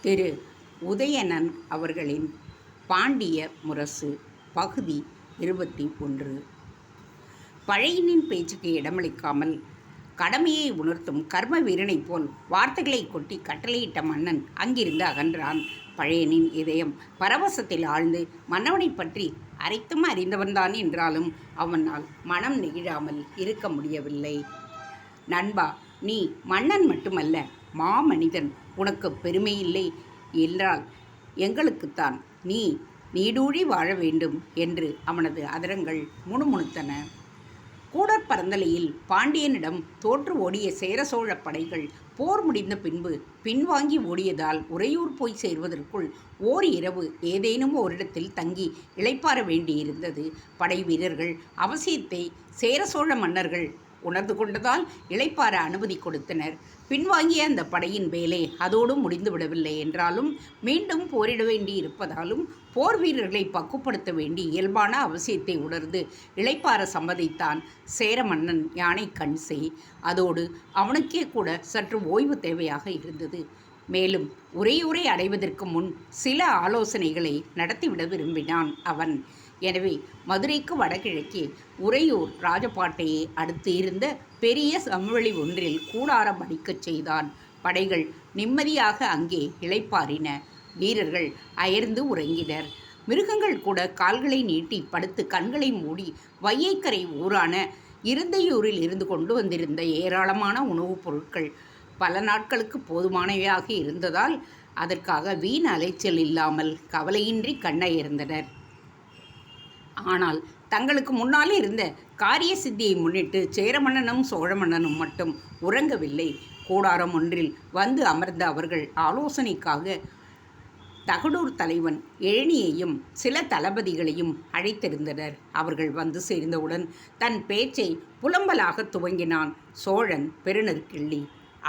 திரு உதயணன் அவர்களின் பாண்டிய முரசு பகுதி 21. பழையனின் பேச்சுக்கு இடமளிக்காமல் கடமையை உணர்த்தும் கர்ம வீரனைப் போல் வார்த்தைகளை கொட்டி கட்டளையிட்ட மன்னன் அங்கிருந்து அகன்றான். பழையனின் இதயம் பரவசத்தில் ஆழ்ந்து மன்னவனை பற்றி அரைத்தும் அறிந்தவன்தான் என்றாலும் அவனால் மனம் நெகிழாமல் இருக்க முடியவில்லை. நண்பா, நீ மன்னன் மட்டுமல்ல, மாமனிதன். உனக்கு பெருமை இல்லை என்றால் எங்களுக்குத்தான். நீ நீடூழி வாழ வேண்டும் என்று அவனது அதரங்கள் முணுமுணுத்தன. கூடற் பரந்தலையில் பாண்டியனிடம் தோற்று ஓடிய சேர சோழ படைகள் போர் முடிந்த பின்பு பின்வாங்கி ஓடியதால் உறையூர் போய் சேர்வதற்குள் ஓர் இரவு ஏதேனும் ஓரிடத்தில் தங்கி இளைப்பாற வேண்டியிருந்தது. படை வீரர்கள் அவசியத்தை சேர சோழ மன்னர்கள் உணர்ந்து கொண்டதால் இளைப்பாற அனுமதி கொடுத்தனர். பின்வாங்கிய அந்த படையின் வேலை அதோடு முடிந்துவிடவில்லை என்றாலும் மீண்டும் போரிட வேண்டி இருப்பதாலும் போர் வீரர்களை பக்குப்படுத்த வேண்டி இயல்பான அவசியத்தை உணர்ந்து இளைப்பாற சம்மதித்தான் சேர மன்னன் யானை கண்சே. அதோடு அவனுக்கே கூட சற்று ஓய்வு தேவையாக இருந்தது. மேலும் உறையூரை அடைவதற்கு முன் சில ஆலோசனைகளை நடத்திவிட விரும்பினான் அவன். எனவே மதுரைக்கு வடகிழக்கே உறையூர் ராஜபாட்டையை அடுத்து இருந்த பெரிய சமவெளி ஒன்றில் கூடாரம் அடிக்கச் செய்தான். படைகள் நிம்மதியாக அங்கே இளைப்பாறின. வீரர்கள் அயர்ந்து உறங்கினர். மிருகங்கள் கூட கால்களை நீட்டி படுத்து கண்களை மூடி வையைக்கரை ஊரான இருந்தையூரில் இருந்து கொண்டு வந்திருந்த ஏராளமான உணவுப் பொருட்கள் பல நாட்களுக்கு போதுமானவையாக இருந்ததால் அதற்காக வீண் அலைச்சல் இல்லாமல் கவலையின்றி கண்ணயர்ந்தனர். ஆனால் தங்களுக்கு முன்னாலே இருந்த காரிய சித்தியை முன்னிட்டு சேரமன்னனும் சோழ மன்னனும் மட்டும் உறங்கவில்லை. கூடாரம் ஒன்றில் வந்து அமர்ந்த அவர்கள் ஆலோசனைக்காக தகடூர் தலைவன் எழினியையும் சில தளபதிகளையும் அழைத்திருந்தனர். அவர்கள் வந்து சேர்ந்தவுடன் தன் பேச்சை புலம்பலாக துவங்கினான் சோழன் பெருநெற்கிள்ளி.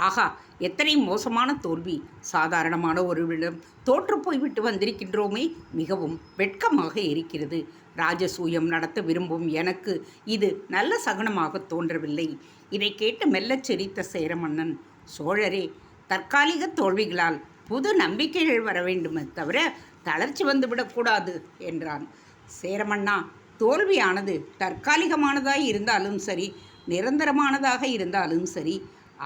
ஆகா, எத்தனை மோசமான தோல்வி! சாதாரணமான ஒருவரிடம் தோற்று போய்விட்டு வந்திருக்கின்றோமே, மிகவும் வெட்கமாக இருக்கிறது. ராஜசூயம் நடத்த விரும்பும் எனக்கு இது நல்ல சகுனமாக தோன்றவில்லை. இதை கேட்டு மெல்லச் சிரித்த சேரமன்னன், சோழரே, தற்காலிக தோல்விகளால் புது நம்பிக்கைகள் வர வேண்டுமே தவிர தளர்ச்சி வந்துவிடக்கூடாது என்றான். சேரமன்னா, தோல்வியானது தற்காலிகமானதாய் இருந்தாலும் சரி, நிரந்தரமானதாக இருந்தாலும் சரி,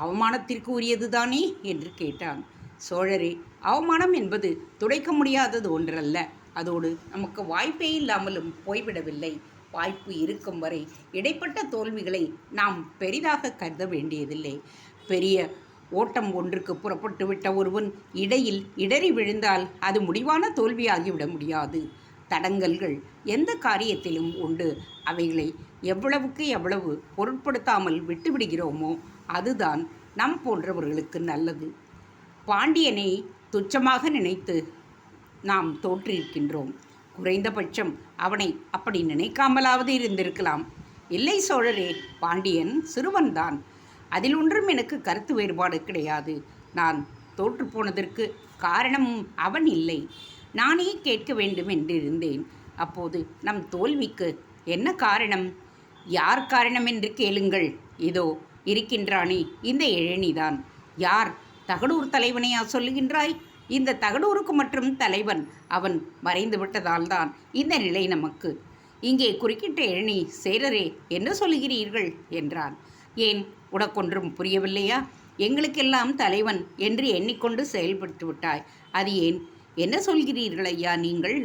அவமானத்திற்கு உரியதுதானே என்று கேட்டான். சோழரே, அவமானம் என்பது துடைக்க முடியாதது ஒன்றல்ல. அதோடு நமக்கு வாய்ப்பே இல்லாமலும் போய்விடவில்லை. வாய்ப்பு இருக்கும் வரை இடைப்பட்ட தோல்விகளை நாம் பெரிதாக கருத வேண்டியதில்லை. பெரிய ஓட்டம் ஒன்றுக்கு புறப்பட்டு விட்ட ஒருவன் இடையில் இடறி விழுந்தால் அது முடிவான தோல்வியாகிவிட முடியாது. தடங்கல்கள் எந்த காரியத்திலும் உண்டு. அவைகளை எவ்வளவுக்கு எவ்வளவு பொருட்படுத்தாமல் விட்டுவிடுகிறோமோ அதுதான் நம் போன்றவர்களுக்கு நல்லது. பாண்டியனை துச்சமாக நினைத்து நாம் தோற்றிருக்கின்றோம். குறைந்தபட்சம் அவனை அப்படி நினைக்காமலாவது இருந்திருக்கலாம். இல்லை சோழரே, பாண்டியன் சிறுவன்தான். அதில் ஒன்றும் எனக்கு கருத்து வேறுபாடு கிடையாது. நான் தோற்றுப்போனதற்கு காரணமும் அவன் இல்லை. நானே கேட்க வேண்டும் என்றிருந்தேன். அப்போது நம் தோல்விக்கு என்ன காரணம்? யார் காரணம் என்று கேளுங்கள். இதோ இருக்கின்றானே இந்த எழினிதான். யார்? தகடூர் தலைவனையா சொல்லுகின்றாய்? இந்த தகடூருக்கு மற்றும் தலைவன் அவன் மறைந்து விட்டதால் தான் இந்த நிலை நமக்கு. இங்கே குறுக்கிட்ட எழினி, சேரரே, என்ன சொல்லுகிறீர்கள் என்றான். ஏன், உனக்கொன்றும் புரியவில்லையா? எங்களுக்கெல்லாம் தலைவன் என்று எண்ணிக்கொண்டு செயல்பட்டு விட்டாய். அது ஏன்? என்ன சொல்கிறீர்கள் ஐயா நீங்கள்?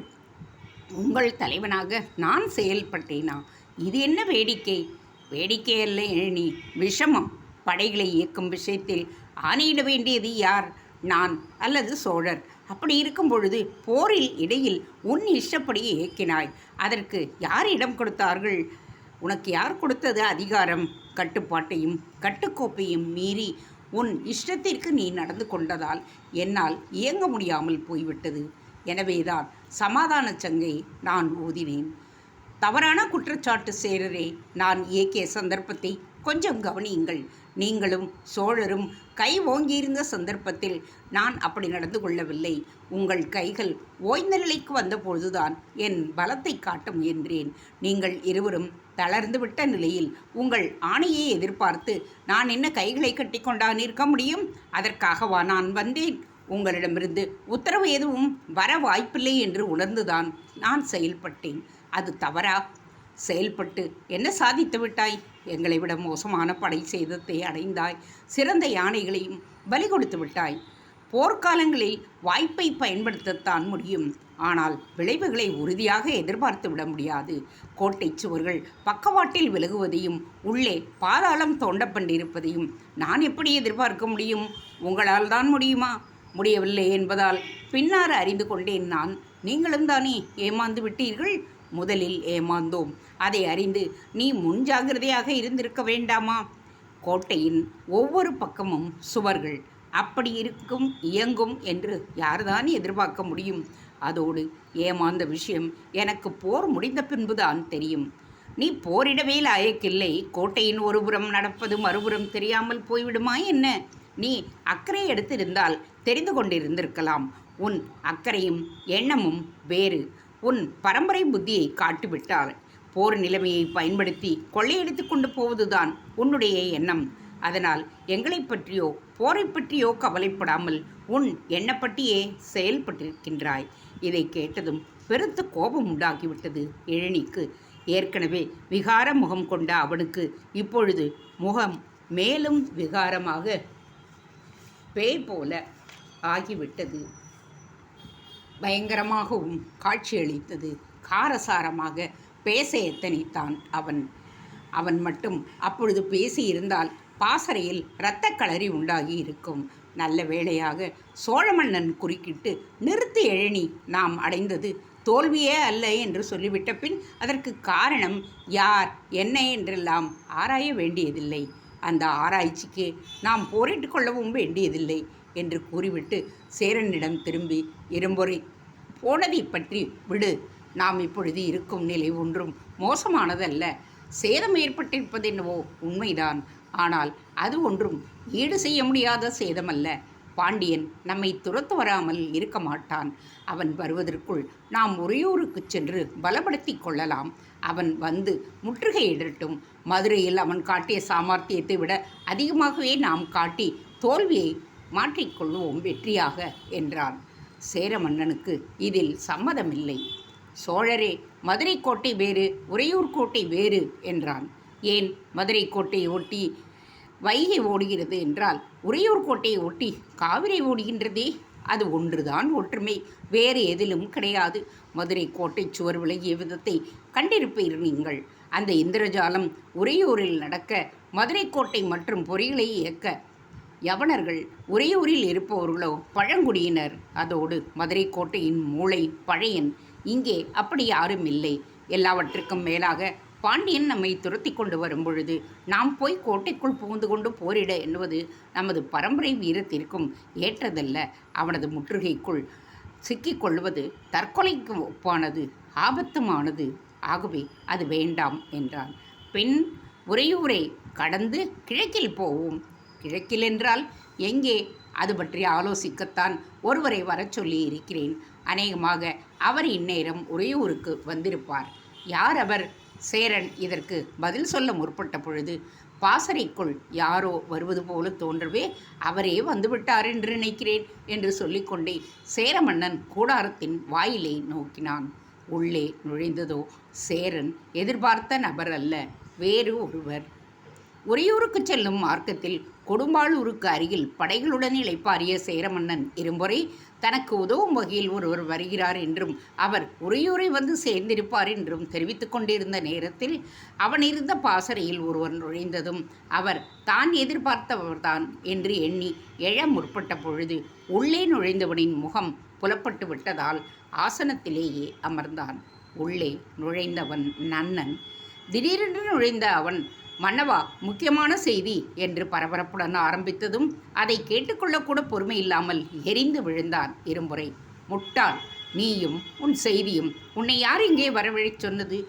உங்கள் தலைவனாக நான் செயல்பட்டேனா? இது என்ன வேடிக்கை? வேடிக்கை அல்ல எழினி, விஷமம். படைகளை இயக்கும் விஷயத்தில் ஆணையிட வேண்டியது யார்? நான் அல்லது சோழர்? அப்படி இருக்கும் பொழுது போரில் இடையில் உன் இஷ்டப்படி இயக்கினாய். அதற்கு யார் இடம் கொடுத்தார்கள்? உனக்கு யார் கொடுத்தது அதிகாரம்? கட்டுப்பாட்டையும் கட்டுக்கோப்பையும் மீறி உன் இஷ்டத்திற்கு நீ நடந்து கொண்டதால் என்னால் இயங்க முடியாமல் போய்விட்டது. எனவேதான் சமாதான சங்கை நான் ஊதினேன். தவறான குற்றச்சாட்டு சேரரே. நான் இயக்கிய சந்தர்ப்பத்தை கொஞ்சம் கவனியுங்கள். நீங்களும் சோழரும் கை ஓங்கியிருந்த சந்தர்ப்பத்தில் நான் அப்படி நடந்து கொள்ளவில்லை. உங்கள் கைகள் ஓய்ந்த நிலைக்கு வந்தபொழுதுதான் என் பலத்தை காட்ட முயன்றேன். நீங்கள் இருவரும் தளர்ந்துவிட்ட நிலையில் உங்கள் ஆணையை எதிர்பார்த்து நான் என்ன கைகளை கட்டி கொண்டான் இருக்க முடியும்? அதற்காகவா நான் வந்தேன்? உங்களிடமிருந்து உத்தரவு எதுவும் வர வாய்ப்பில்லை என்று உணர்ந்துதான் நான் செயல்பட்டேன். அது தவறா? செயல்பட்டு என்ன சாதித்து விட்டாய்? எங்களை விட மோசமான படை சேதத்தை அடைந்தாய். சிறந்த யானைகளையும் பலி கொடுத்து விட்டாய். போர்க்காலங்களில் வாய்ப்பை பயன்படுத்தத்தான் முடியும். ஆனால் விளைவுகளை உறுதியாக எதிர்பார்த்து விட முடியாது. கோட்டை சுவர்கள் பக்கவாட்டில் விலகுவதையும் உள்ளே பாதாளம் தோண்டப்பட்டிருப்பதையும் நான் எப்படி எதிர்பார்க்க முடியும்? உங்களால் தான் முடியுமா? முடியவில்லை என்பதால் பின்னால் அறிந்து கொண்டேன் நான். நீங்களும் தானே ஏமாந்து விட்டீர்கள். முதலில் ஏமாந்தோம். அதை அறிந்து நீ முன்ஜாகிரதையாக இருந்திருக்க வேண்டாமா? கோட்டையின் ஒவ்வொரு பக்கமும் சுவர்கள். அப்படி இருக்கும் இயங்கும் என்று யார்தான் எதிர்பார்க்க முடியும்? அதோடு ஏமாந்த விஷயம் எனக்கு போர் முடிந்த பின்புதான் தெரியும். நீ போரிடவே லாயக்கில்லை. கோட்டையின் ஒருபுறம் நடப்பது மறுபுறம் தெரியாமல் போய்விடுமா என்ன? நீ அக்கறை எடுத்திருந்தால் தெரிந்து கொண்டிருந்திருக்கலாம். உன் அக்கறையும் எண்ணமும் வேறு. உன் பரம்பரை புத்தியை காட்டிவிட்டால் போர் நிலைமையை பயன்படுத்தி கொள்ளையடித்து கொண்டு போவதுதான் உன்னுடைய எண்ணம். அதனால் எங்களை பற்றியோ போரை பற்றியோ கவலைப்படாமல் உன் எண்ணப்பட்டியே செயல்பட்டிருக்கின்றாய். இதை கேட்டதும் பெருத்த கோபம் உண்டாகிவிட்டது எழினிக்கு. ஏற்கனவே விகார முகம் கொண்ட அவனுக்கு இப்பொழுது முகம் மேலும் விகாரமாக பேய் போல ஆகிவிட்டது. பயங்கரமாகவும் காட்சியளித்தது. காரசாரமாக பேச எத்தனித்தான் அவன் மட்டும் அப்பொழுது பேசியிருந்தால் பாசறையில் இரத்த களரி உண்டாகி இருக்கும். நல்ல வேளையாக சோழ மன்னன் குறுக்கிட்டு, நிறுத்து எழினி, நாம் அடைந்தது தோல்வியே அல்ல என்று சொல்லிவிட்ட பின் அதற்கு காரணம் யார் என்ன என்றெல்லாம் ஆராய வேண்டியதில்லை. அந்த ஆராய்ச்சிக்கு நாம் போரிட்டு கொள்ளவும் வேண்டியதில்லை என்று கூறிவிட்டு சேரனிடம் திரும்பி, இரும்பொறை போனதை பற்றி விடு. நாம் இப்பொழுது இருக்கும் நிலை ஒன்றும் மோசமானதல்ல. சேதம் ஏற்பட்டிருப்பதென்னவோ உண்மைதான். ஆனால் அது ஒன்றும் ஈடு செய்ய முடியாத சேதமல்ல. பாண்டியன் நம்மை துரத்து வராமல் இருக்க மாட்டான். அவன் வருவதற்குள் நாம் உறையூருக்கு சென்று பலப்படுத்தி கொள்ளலாம். அவன் வந்து முற்றுகையிடட்டும். மதுரையில் அவன் காட்டிய சாமர்த்தியத்தை விட அதிகமாகவே நாம் காட்டி தோல்வியை மாற்றிக்கொள்வோம் வெற்றியாக என்றான். சேர மன்னனுக்கு இதில் சம்மதமில்லை. சோழரே, மதுரை கோட்டை வேறு, உறையூர் கோட்டை வேறு என்றான். ஏன் மதுரை கோட்டையை ஒட்டி வைகை ஓடுகிறது என்றால் உறையூர் கோட்டையை ஒட்டி காவிரி ஓடுகின்றதே? அது ஒன்றுதான் ஒற்றுமை, வேறு எதிலும் கிடையாது. மதுரை கோட்டை சுவர் விலகிய விதத்தை கண்டிருப்பீர்கள் நீங்கள். அந்த இந்திரஜாலம் உறையூரில் நடக்க மதுரை கோட்டை மற்றும் பொறிகளை இயக்க யவனர்கள் உறையூரில் இருப்பவர்களோ பழங்குடியினர். அதோடு மதுரை கோட்டையின் மூளை பழையன். இங்கே அப்படி யாரும் இல்லை. எல்லாவற்றுக்கும் மேலாக பாண்டியன் நம்மை துரத்தி கொண்டு வரும் பொழுது நாம் போய் கோட்டைக்குள் புகுந்து கொண்டு போரிட எண்ணுவது நமது பரம்பரை வீரத்திற்கும் ஏற்றதல்ல. அவனது முற்றுகைக்குள் சிக்கிக்கொள்வது தற்கொலைக்கு ஒப்பானது, ஆபத்துமானது. ஆகவே அது வேண்டாம் என்றான். பின் உறையூரை கடந்து கிழக்கில் போவோம். கிழக்கில் என்றால் எங்கே? அது பற்றி ஆலோசிக்கத்தான் ஒருவரை வரச் சொல்லி இருக்கிறேன். அநேகமாக அவர் இந்நேரம் உறையூருக்கு வந்திருப்பார். யார் அவர்? சேரன் இதற்கு பதில் சொல்ல முற்பட்ட பொழுது பாசறைக்குள் யாரோ வருவது போல தோன்றவே அவரே வந்துவிட்டார் என்று நினைக்கிறேன் என்று சொல்லிக்கொண்டே சேர மன்னன் கூடாரத்தின் வாயிலை நோக்கினான். உள்ளே நுழைந்ததோ சேரன் எதிர்பார்த்த நபர் அல்ல, வேறு ஒருவர். உறையூருக்கு செல்லும் மார்க்கத்தில் கொடும்பாளூருக்கு அருகில் படைகளுடன் இளைப்பாறிய சேரமன்னன் இரும்பொறை தனக்கு உதவும் வகையில் ஒருவர் வருகிறார் என்றும் அவர் உறையூரை வந்து சேர்ந்திருப்பார் என்றும் தெரிவித்துக் கொண்டிருந்த நேரத்தில் அவன் இருந்த பாசறையில் ஒருவர் நுழைந்ததும் அவர் தான் எதிர்பார்த்தவர்தான் என்று எண்ணி எழ முற்பட்ட பொழுது உள்ளே நுழைந்தவனின் முகம் புலப்பட்டு விட்டதால் ஆசனத்திலேயே அமர்ந்தான். உள்ளே நுழைந்தவன் நன்னன். திடீரென்று நுழைந்த அவன், மன்னவா, முக்கியமான செய்தி என்று பரபரப்புடன் ஆரம்பித்ததும் அதை கேட்டுக்கொள்ளக்கூட பொறுமை இல்லாமல் எரிந்து விழுந்தான் இரும்பொறை. முட்டாள், நீயும் உன் செய்தியும். உன்னை யார் இங்கே வரவழைச் சொன்னது?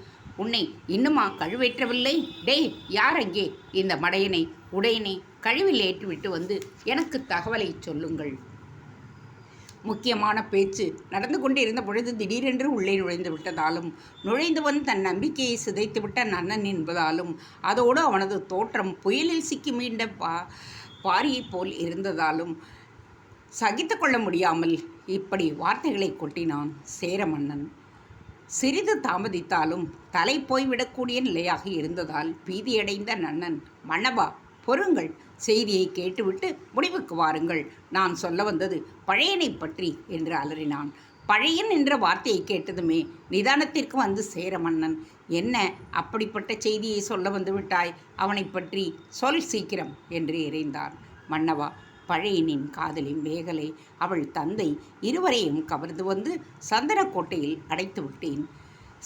உன்னை இன்னுமா கழுவேற்றவில்லை? டே, யார் அங்கே? இந்த மடையனை உடையனை கழுவில் ஏற்றிவிட்டு வந்து எனக்கு தகவலை சொல்லுங்கள். முக்கியமான பேச்சு நடந்து கொண்டிருந்த பொழுது திடீரென்று உள்ளே நுழைந்து விட்டதாலும் நுழைந்தவன் தன் நம்பிக்கையை சிதைத்துவிட்ட நன்னன் என்பதாலும் அதோடு அவனது தோற்றம் புயலில் சிக்கி மீண்ட பாரியைப் போல் இருந்ததாலும் சகித்து கொள்ள முடியாமல் இப்படி வார்த்தைகளை கொட்டினான் சேர மன்னன். சிறிது தாமதித்தாலும் தலை போய்விடக்கூடிய நிலையாக இருந்ததால் பீதியடைந்த நன்னன், மன்னவா பொறுங்கள், செய்தியை கேட்டுவிட்டு முடிவுக்கு வாருங்கள், நான் சொல்ல வந்தது பழையனை பற்றி என்று அலறினான். பழையன் என்ற வார்த்தையை கேட்டதுமே நிதானத்திற்கு வந்து சேர மன்னன், என்ன அப்படிப்பட்ட செய்தியை சொல்ல வந்து விட்டாய், அவனை பற்றி சொல் சீக்கிரம் என்று இறைந்தான். மன்னவா, பழையனின் காதலி மேகலை அவள் தந்தை இருவரையும் கவர்ந்து வந்து சந்தனக்கோட்டையில் அடைத்து விட்டேன்.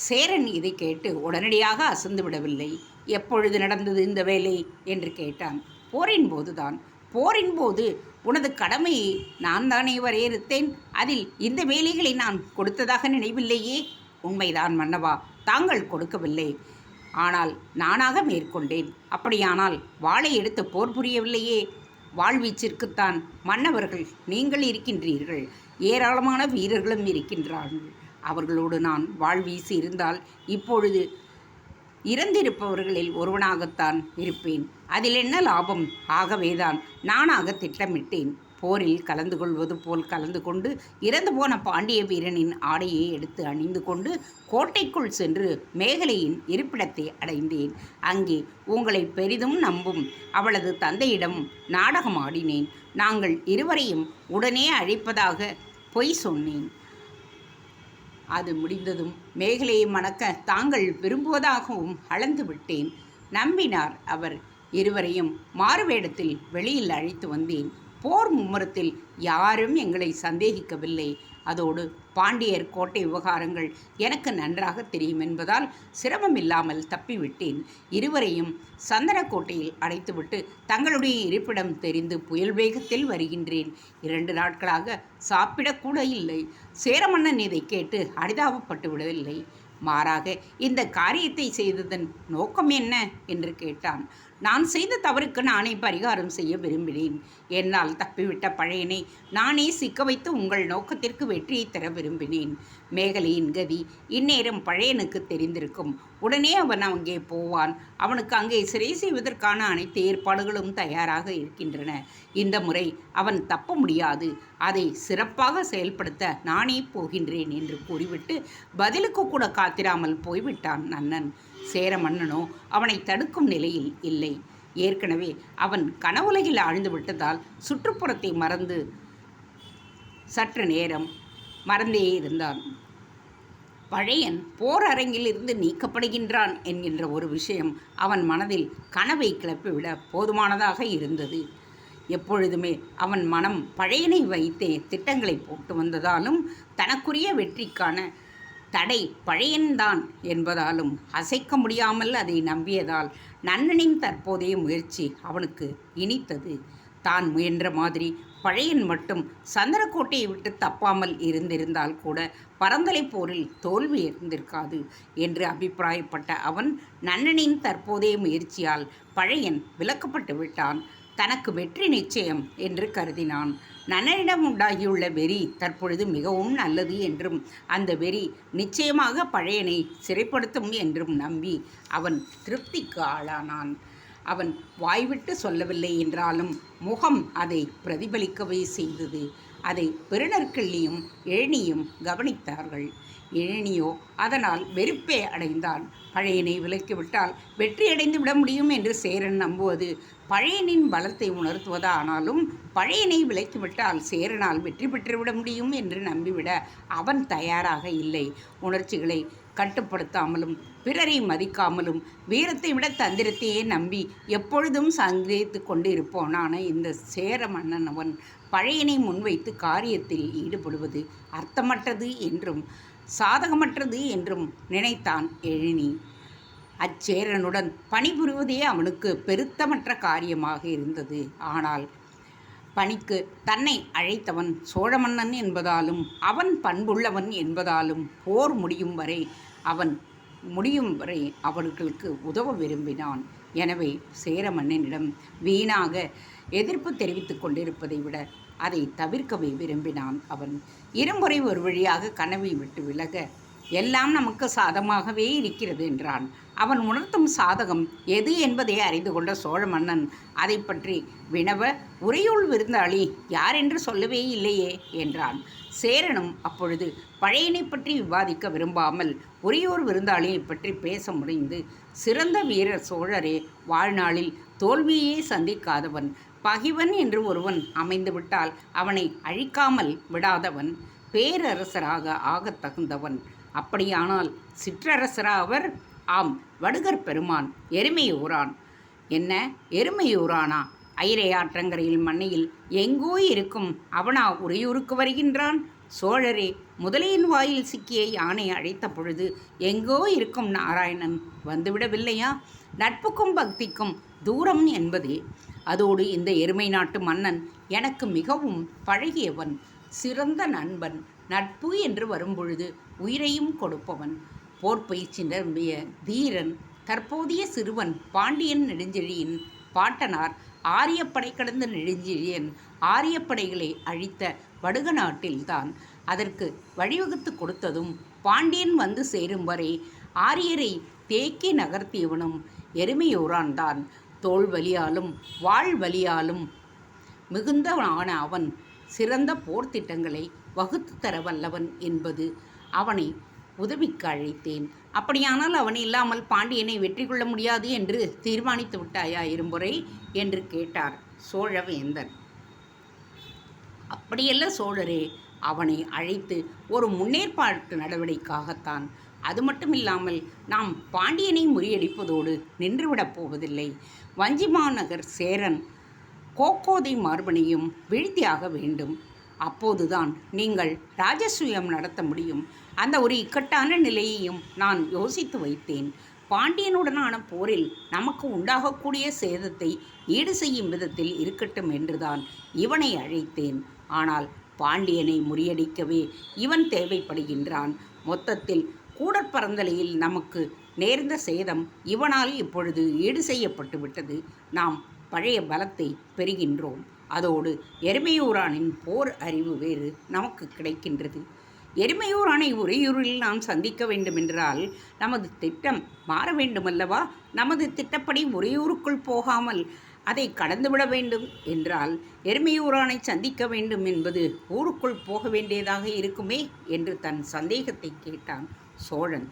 சேரன் இதை கேட்டு உடனடியாக அசந்து விடவில்லை. எப்பொழுது நடந்தது இந்த வேலை என்று கேட்டான். போரின் போதுதான். போரின் போது உனது கடமையை நான் தானே வரையறுத்தேன். அதில் இந்த வேலைகளை நான் கொடுத்ததாக நினைவில்லையே. உண்மைதான் மன்னவா, தாங்கள் கொடுக்கவில்லை, ஆனால் நானாக மேற்கொண்டேன். அப்படியானால் வாளை எடுத்து போர் புரியவில்லையே. வாழ்வீச்சிற்குத்தான் மன்னவர்கள் நீங்கள் இருக்கின்றீர்கள், ஏராளமான வீரர்களும் இருக்கின்றார்கள். அவர்களோடு நான் வாழ்வீசி இருந்தால் இப்பொழுது இறந்திருப்பவர்களில் ஒருவனாகத்தான் இருப்பேன். அதில் என்ன லாபம்? ஆகவேதான் நானாக திட்டமிட்டேன். போரில் கலந்து கொள்வது போல் கலந்து கொண்டு இறந்து போன பாண்டிய வீரனின் ஆடையை எடுத்து அணிந்து கொண்டு கோட்டைக்குள் சென்று மேகலையின் இருப்பிடத்தை அடைந்தேன். அங்கே உங்களை பெரிதும் நம்பும் அவளது தந்தையிடம் நாடகம் ஆடினேன். நாங்கள் இருவரையும் உடனே அழைப்பதாக பொய் சொன்னேன். அது முடிந்ததும் மேகலையை மணக்க தாங்கள் விரும்புவதாகவும் அளந்து விட்டேன். நம்பினார் அவர். இருவரையும் மாறுவேடத்தில் வெளியில் அழைத்து வந்தேன். போர் மும்முரத்தில் யாரும் எங்களை சந்தேகிக்கவில்லை. அதோடு பாண்டியர் கோட்டை விவகாரங்கள் எனக்கு நன்றாக தெரியும் என்பதால் சிரமமில்லாமல் தப்பிவிட்டேன். இருவரையும் சந்தனக்கோட்டையில் அடைத்துவிட்டு தங்களுடைய இருப்பிடம் தெரிந்து புயல் வேகத்தில் வருகின்றேன். 2 நாட்களாக சாப்பிடக்கூட இல்லை. சேரமன்னன் இதை கேட்டு அரிதாபப்பட்டு விடவில்லை. மாறாக இந்த காரியத்தை செய்ததன் நோக்கம் என்ன என்று கேட்டான். நான் செய்த தவறுக்கு நானே பரிகாரம் செய்ய விரும்பினேன். என்னால் தப்பிவிட்ட பழையனை நானே சிக்க வைத்து உங்கள் நோக்கத்திற்கு வெற்றியை தர விரும்பினேன். மேகலையின் கதி இந்நேரம் பழையனுக்கு தெரிந்திருக்கும். உடனே அவன் அங்கே போவான். அவனுக்கு அங்கே சிறை செய்வதற்கான அனைத்து ஏற்பாடுகளும் தயாராக இருக்கின்றன. இந்த முறை அவன் தப்ப முடியாது. அதை சிறப்பாக செயல்படுத்த நானே போகின்றேன் என்று கூறிவிட்டு பதிலுக்கு கூட காத்திராமல் போய்விட்டான் நன்னன். சேர மன்னனோ அவனை தடுக்கும் நிலையில் இல்லை. ஏற்கனவே அவன் கனவுலகில் ஆழ்ந்து விட்டதால் சுற்றுப்புறத்தை மறந்து சற்று நேரம் மறந்தே இருந்தான். பழையன் போர் அரங்கில் இருந்து நீக்கப்படுகின்றான் என்கின்ற ஒரு விஷயம் அவன் மனதில் கனவை கிளப்பிவிட போதுமானதாக இருந்தது. எப்பொழுதுமே அவன் மனம் பழையனை வைத்தே திட்டங்களை போட்டு வந்ததாலும் தனக்குரிய வெற்றிக்கான தடை பழையன்தான் என்பதாலும் அசைக்க முடியாமல் அதை நம்பியதால் நன்னனின் தற்போதைய முயற்சி அவனுக்கு இனித்தது. தான் முயன்ற மாதிரி பழையன் மட்டும் சந்தனக்கோட்டையை விட்டு தப்பாமல் இருந்திருந்தால் கூட பரந்தலை போரில் தோல்வி இருந்திருக்காது என்று அபிப்பிராயப்பட்ட அவன் நன்னனின் தற்போதைய முயற்சியால் பழையன் விலக்கப்பட்டு விட்டான். தனக்கு வெற்றி நிச்சயம் என்று கருதினான். நன்னனிடம் உண்டாகியுள்ள வெறி தற்பொழுது மிகவும் நல்லது என்றும் அந்த வெறி நிச்சயமாக பழையனை சிறைப்படுத்தும் என்றும் நம்பி அவன் திருப்திக்கு ஆளானான். அவன் வாய்விட்டு சொல்லவில்லை என்றாலும் முகம் அதை பிரதிபலிக்கவே செய்தது. அதை பெருநற்கிள்ளியும் எழினியும் கவனித்தார்கள். எழினியோ அதனால் வெறுப்பே அடைந்தான். பழையனை விலக்கிவிட்டால் வெற்றியடைந்து விட முடியும் என்று சேரன் நம்புவது பழையனின் பலத்தை உணர்த்துவதானாலும் பழையனை விலக்கிவிட்டால் சேரனால் வெற்றி பெற்றுவிட முடியும் என்று நம்பிவிட அவன் தயாராக இல்லை. உணர்ச்சிகளை கட்டுப்படுத்தாமலும் பிறரை மதிக்காமலும் வீரத்தை விட தந்திரத்தையே நம்பி எப்பொழுதும் சந்தேகித்து கொண்டு இருப்போனான இந்த சேர மன்னன் அவன் பழையனை முன்வைத்து காரியத்தில் ஈடுபடுவது அர்த்தமற்றது என்றும் சாதகமற்றது என்றும் நினைத்தான் எழினி. அச்சேரனுடன் பணிபுரிவதே அவனுக்கு பெருத்தமற்ற காரியமாக இருந்தது. ஆனால் பணிக்கு தன்னை அழைத்தவன் சோழ மன்னன் என்பதாலும் அவன் பண்புள்ளவன் என்பதாலும் போர் முடியும் வரை அவர்களுக்கு உதவ விரும்பினான். எனவே சேர மன்னனிடம் வீணாக எதிர்ப்பு தெரிவித்து கொண்டிருப்பதை விட அதை தவிர்க்கவே விரும்பினான். அவன் இருமுறை ஒரு வழியாக கனவை விட்டு விலக எல்லாம் நமக்கு சாதகமாகவே இருக்கிறது என்றான். அவன் உணர்த்தும் சாதகம் எது என்பதை அறிந்து கொண்ட சோழ மன்னன் அதை பற்றி வினவ, உறையூர் விருந்தாளி யார் என்று சொல்லவே இல்லையே என்றான். சேரனும் அப்பொழுது பழையனை பற்றி விவாதிக்க விரும்பாமல் உறையூர் விருந்தாளியை பற்றி பேச முடிந்து, சிறந்த வீரர் சோழரே, வாழ்நாளில் தோல்வியே சந்திக்காதவன், பகைவன் என்று ஒருவன் அமைந்துவிட்டால் அவனை அழிக்காமல் விடாதவன், பேரரசராக ஆகத் தகுந்தவன். அப்படியானால் சிற்றரசராவர்? ஆம், வடுகர் பெருமான் எருமையூரான். என்ன, எருமையூரானா? ஐரையாற்றங்கரையில் மண்ணையில் எங்கோ இருக்கும் அவனா உறையூருக்கு வருகின்றான்? சோழரே, முதலையின் வாயில் சிக்கிய யானை அழைத்த பொழுது எங்கோ இருக்கும் நாராயணன் வந்துவிடவில்லையா? நட்புக்கும் பக்திக்கும் தூரம் என்பதே. அதோடு இந்த எருமை நாட்டு மன்னன் எனக்கு மிகவும் பழகியவன், சிறந்த நண்பன். நட்பு என்று வரும்பொழுது உயிரையும் கொடுப்பவன். போர்ப்பயிற்சி நிரம்பிய தீரன், தற்போதைய சிறுவன் பாண்டியன் நெடுஞ்செழியன் பாட்டனார். ஆரியப்படை கடந்த நெடுஞ்செழியன் ஆரியப்படைகளை அழித்த வடுக நாட்டில்தான் அதற்கு வழிவகுத்து கொடுத்ததும், பாண்டியன் வந்து சேரும் வரை ஆரியரை தேக்கி நகர்த்தியவனும் எருமையூரான் தான். தோள் வலியாலும் வாழ் வலியாலும் மிகுந்தவனான அவன் சிறந்த போர் திட்டங்களை வகுத்து தர வல்லவன் என்பது அவனை உதவிக்கு அழைத்தேன். அப்படியானால் அவன் இல்லாமல் பாண்டியனை வெற்றி கொள்ள முடியாது என்று தீர்மானித்து விட்டாயா இரும்புரை என்று கேட்டார் சோழவேந்தன். அப்படியல்ல சோழரே, அவனை அழைத்து ஒரு முன்னேற்பாட்டு நடவடிக்கைக்காகத்தான். அது மட்டுமில்லாமல் நாம் பாண்டியனை முறியடிப்பதோடு நின்றுவிடப் போவதில்லை. வஞ்சிமாநகர் சேரன் கோக்கோதை மார்பனையும் வீழ்த்தியாக வேண்டும். அப்போதுதான் நீங்கள் ராஜசூயம் நடத்த முடியும். அந்த ஒரு இக்கட்டான நிலையையும் நான் யோசித்து வைத்தேன். பாண்டியனுடனான போரில் நமக்கு உண்டாகக்கூடிய சேதத்தை ஈடு செய்யும் விதத்தில் இருக்கட்டும் என்றுதான் இவனை அழைத்தேன். ஆனால் பாண்டியனை முறியடிக்கவே இவன் தேவைப்படுகின்றான். மொத்தத்தில் கூடற்பரந்தலையில் நமக்கு நேர்ந்த சேதம் இவனால் இப்பொழுது ஈடு செய்யப்பட்டு விட்டது. நாம் பழைய பலத்தை பெறுகின்றோம். அதோடு எருமையூரானின் போர் அறிவு வேறு நமக்கு கிடைக்கின்றது. எருமையூரானை உறையூரில் நாம் சந்திக்க வேண்டுமென்றால் நமது திட்டம் மாற வேண்டுமல்லவா? நமது திட்டப்படி உறையூருக்குள் போகாமல் அதை கடந்துவிட வேண்டும் என்றால் எருமையூரானை சந்திக்க வேண்டும் என்பது ஊருக்குள் போக வேண்டியதாக இருக்குமே என்று தன் சந்தேகத்தை கேட்டான் சோழன்.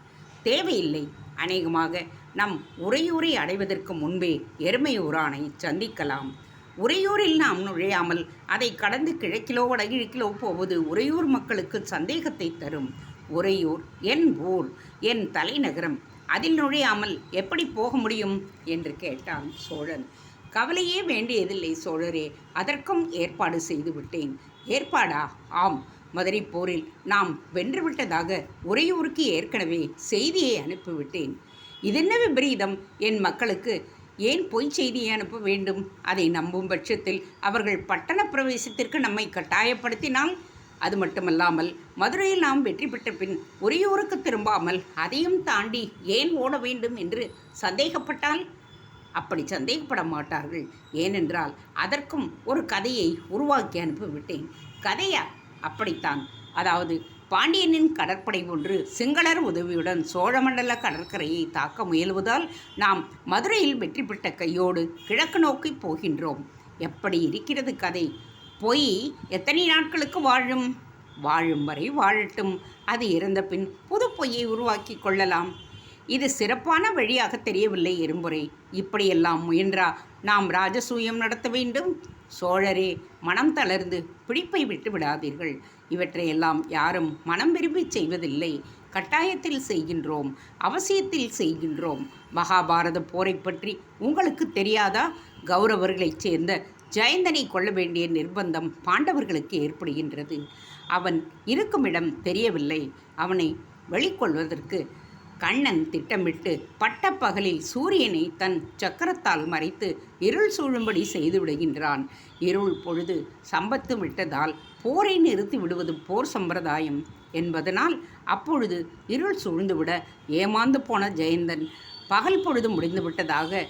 தேவையில்லை. அநேகமாக நம் உறையூரை அடைவதற்கு முன்பே எருமையூரானை சந்திக்கலாம். உறையூரில் நாம் நுழையாமல் அதை கடந்து கிழக்கிலோ வடகிழக்கிலோ போவது உறையூர் மக்களுக்கு சந்தேகத்தை தரும். உறையூர் என் ஊர், என் தலைநகரம். அதில் நுழையாமல் எப்படி போக முடியும் என்று கேட்டான் சோழன். கவலையே வேண்டியதில்லை சோழரே, அதற்கும் ஏற்பாடு செய்து விட்டேன். ஏற்பாடா? ஆம், மதுரை போரில் நாம் வென்றுவிட்டதாக உறையூருக்கு ஏற்கனவே செய்தியை அனுப்பிவிட்டேன். இதென்ன விபரீதம்? என் மக்களுக்கு ஏன் பொய் செய்தியை அனுப்ப வேண்டும்? அதை நம்பும் பட்சத்தில் அவர்கள் பட்டண பிரவேசத்திற்கு நம்மை கட்டாயப்படுத்தினால், அது மட்டுமல்லாமல் மதுரையில் நாம் வெற்றி பெற்ற பின் உறையூருக்கு திரும்பாமல் அதையும் தாண்டி ஏன் ஓட வேண்டும் என்று சந்தேகப்பட்டால்? அப்படி சந்தேகப்பட மாட்டார்கள். ஏனென்றால் அதற்கும் ஒரு கதையை உருவாக்கி அனுப்பிவிட்டேன். கதையா? அப்படித்தான். அதாவது பாண்டியனின் கடற்படை ஒன்று சிங்களர் உதவியுடன் சோழமண்டல கடற்கரையை தாக்க முயல்வதால் நாம் மதுரையில் வெற்றி பெற்ற கையோடு கிழக்கு நோக்கி போகின்றோம். எப்படி இருக்கிறது கதை? பொய் எத்தனை நாட்களுக்கு வாழும்? வாழும் வரை வாழட்டும். அது இறந்த பின் புது பொய்யை உருவாக்கி கொள்ளலாம். இது சிறப்பான வழியாக தெரியவில்லை இரும்புரை. இப்படியெல்லாம் முயன்றா நாம் ராஜசூயம் நடத்த வேண்டும்? சோழரே, மனம் தளர்ந்து பிடிப்பை விட்டு விடாதீர்கள். இவற்றையெல்லாம் யாரும் மனம் விரும்பி செய்வதில்லை. கட்டாயத்தில் செய்கின்றோம், அவசியத்தில் செய்கின்றோம். மகாபாரத போரை பற்றி உங்களுக்கு தெரியாதா? கௌரவர்களைச் சேர்ந்த ஜெயந்தனை கொள்ள வேண்டிய நிர்பந்தம் பாண்டவர்களுக்கு ஏற்படுகின்றது. அவன் இருக்குமிடம் தெரியவில்லை. அவனை வெளிக்கொள்வதற்கு கண்ணன் திட்டமிட்டு பட்டப்பகலில் சூரியனை தன் சக்கரத்தால் மறைத்து இருள் சூழும்படி செய்து விடுகின்றான். இருள் பொழுது சம்பத்து விட்டதால் போரை நிறுத்தி விடுவது போர் சம்பிரதாயம் என்பதனால் அப்பொழுது இருள் சூழ்ந்துவிட ஏமாந்து போன ஜெயந்தன் பகல் பொழுது முடிந்து விட்டதாக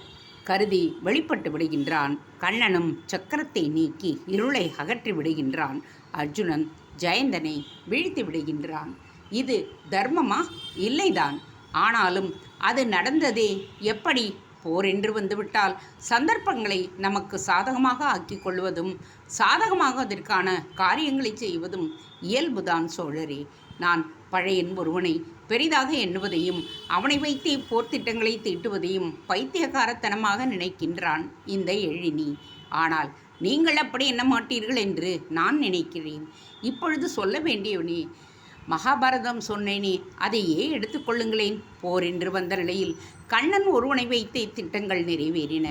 கருதி வெளிப்பட்டு விடுகின்றான். கண்ணனும் சக்கரத்தை நீக்கி இருளை அகற்றி விடுகின்றான். அர்ஜுனன் ஜெயந்தனை வீழ்த்தி விடுகின்றான். இது தர்மமா? இல்லைதான். ஆனாலும் அது நடந்ததே எப்படி? போர் என்று வந்துவிட்டால் சந்தர்ப்பங்களை நமக்கு சாதகமாக ஆக்கிக் கொள்வதும் சாதகமாக அதற்கான காரியங்களை செய்வதும் இயல்புதான் சோழரே. நான் பழையன் ஒருவனை பெரிதாக எண்ணுவதையும் அவனை வைத்தே போர்த்திட்டங்களை தீட்டுவதையும் பைத்தியகாரத்தனமாக நினைக்கின்றான் இந்த எழினி. ஆனால் நீங்கள் அப்படி எண்ண மாட்டீர்கள் என்று நான் நினைக்கிறேன். இப்பொழுது சொல்ல வேண்டியவனே, மகாபாரதம் சொன்னேனே, அதையே எடுத்துக்கொள்ளுங்களேன். போர் என்று வந்த நிலையில் கண்ணன் ஒருவனை வைத்தே திட்டங்கள் நிறைவேறின.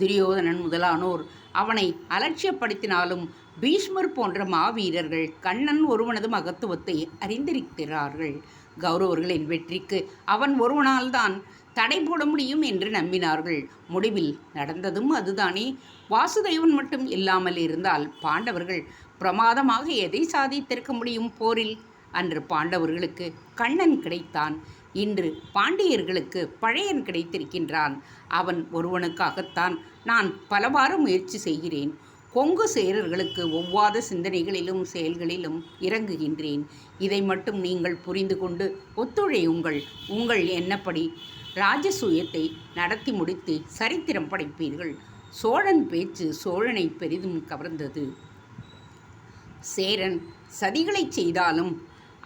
துரியோதனன் முதலானோர் அவனை அலட்சியப்படுத்தினாலும் பீஷ்மர் போன்ற மாவீரர்கள் கண்ணன் ஒருவனது மகத்துவத்தை அறிந்திருக்கிறார்கள். கௌரவர்களின் வெற்றிக்கு அவன் ஒருவனால் தான் தடை போட முடியும் என்று நம்பினார்கள். முடிவில் நடந்ததும் அதுதானே. வாசுதேவன் மட்டும் இல்லாமல் இருந்தால் பாண்டவர்கள் பிரமாதமாக எதை சாதித்திருக்க முடியும் போரில்? அன்று பாண்டவர்களுக்கு கண்ணன் கிடைத்தான். இன்று பாண்டியர்களுக்கு பழையன் கிடைத்திருக்கின்றான். அவன் ஒருவனுக்காகத்தான் நான் பலவாறு முயற்சி செய்கிறேன். கொங்கு சேரர்களுக்கு ஒவ்வாத சிந்தனைகளிலும் செயல்களிலும் இறங்குகின்றேன். இதை மட்டும் நீங்கள் புரிந்து கொண்டு ஒத்துழையுங்கள். உங்கள் எண்ணப்படி ராஜசூயத்தை நடத்தி முடித்து சரித்திரம் படைப்பீர்கள். சோழன் பேச்சு சோழனை பெரிதும் கவர்ந்தது. சேரன் சதிகளை செய்தாலும்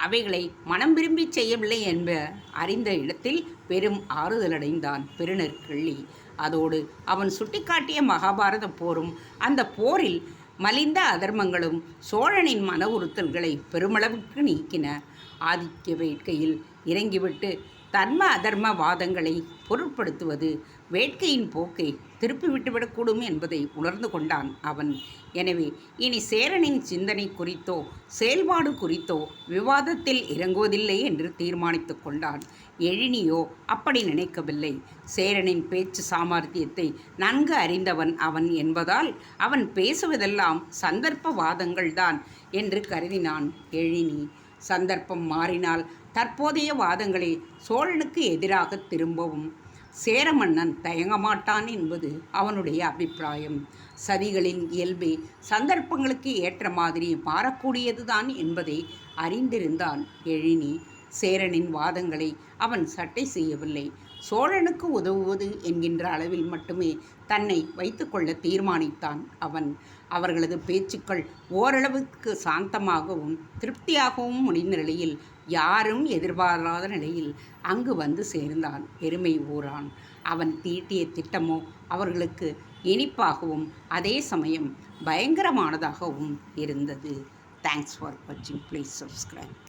அவைகளை மனம் விரும்பி செய்யவில்லை என்ப அறிந்த இடத்தில் பெரும் ஆறுதலடைந்தான் பெருநற்கிள்ளி. அதோடு அவன் சுட்டிக்காட்டிய மகாபாரத போரும் அந்த போரில் மலிந்த அதர்மங்களும் சோழனின் மன உறுத்தல்களை பெருமளவுக்கு நீக்கின. ஆதிக்க வேட்கையில் இறங்கிவிட்டு தர்ம அதர்ம வாதங்களை பொருட்படுத்துவது வேட்கையின் போக்கை திருப்பிவிட்டுவிடக்கூடும் என்பதை உணர்ந்து கொண்டான் அவன். எனவே இனி சேரனின் சிந்தனை குறித்தோ செயல்பாடு குறித்தோ விவாதத்தில் இறங்குவதில்லை என்று தீர்மானித்து கொண்டான். எழினியோ அப்படி நினைக்கவில்லை. சேரனின் பேச்சு சாமர்த்தியத்தை நன்கு அறிந்தவன் அவன் என்பதால் அவன் பேசுவதெல்லாம் சந்தர்ப்ப வாதங்கள்தான் என்று கருதினான் எழினி. சந்தர்ப்பம் மாறினால் தற்போதைய வாதங்களை சோழனுக்கு எதிராக திரும்பவும் சேரமன்னன் தயங்க மாட்டான் என்பது அவனுடைய அபிப்பிராயம். சதிகளின் இயல்பே சந்தர்ப்பங்களுக்கு ஏற்ற மாதிரி மாறக்கூடியதுதான் என்பதை அறிந்திருந்தான் எழினி. சேரனின் வாதங்களை அவன் சட்டை செய்யவில்லை. சோழனுக்கு உதவுவது என்கின்ற அளவில் மட்டுமே தன்னை வைத்துக்கொள்ள தீர்மானித்தான் அவன். அவர்களது பேச்சுக்கள் ஓரளவுக்கு சாந்தமாகவும் திருப்தியாகவும் முடிந்த நிலையில் யாரும் எதிர்பாராத நிலையில் அங்கு வந்து சேர்ந்தான் எருமை ஊரான். அவன் தீட்டிய திட்டமோ அவர்களுக்கு இனிப்பாகவும் அதே சமயம் பயங்கரமானதாகவும் இருந்தது. தேங்க்ஸ் ஃபார் வாட்சிங். Please subscribe.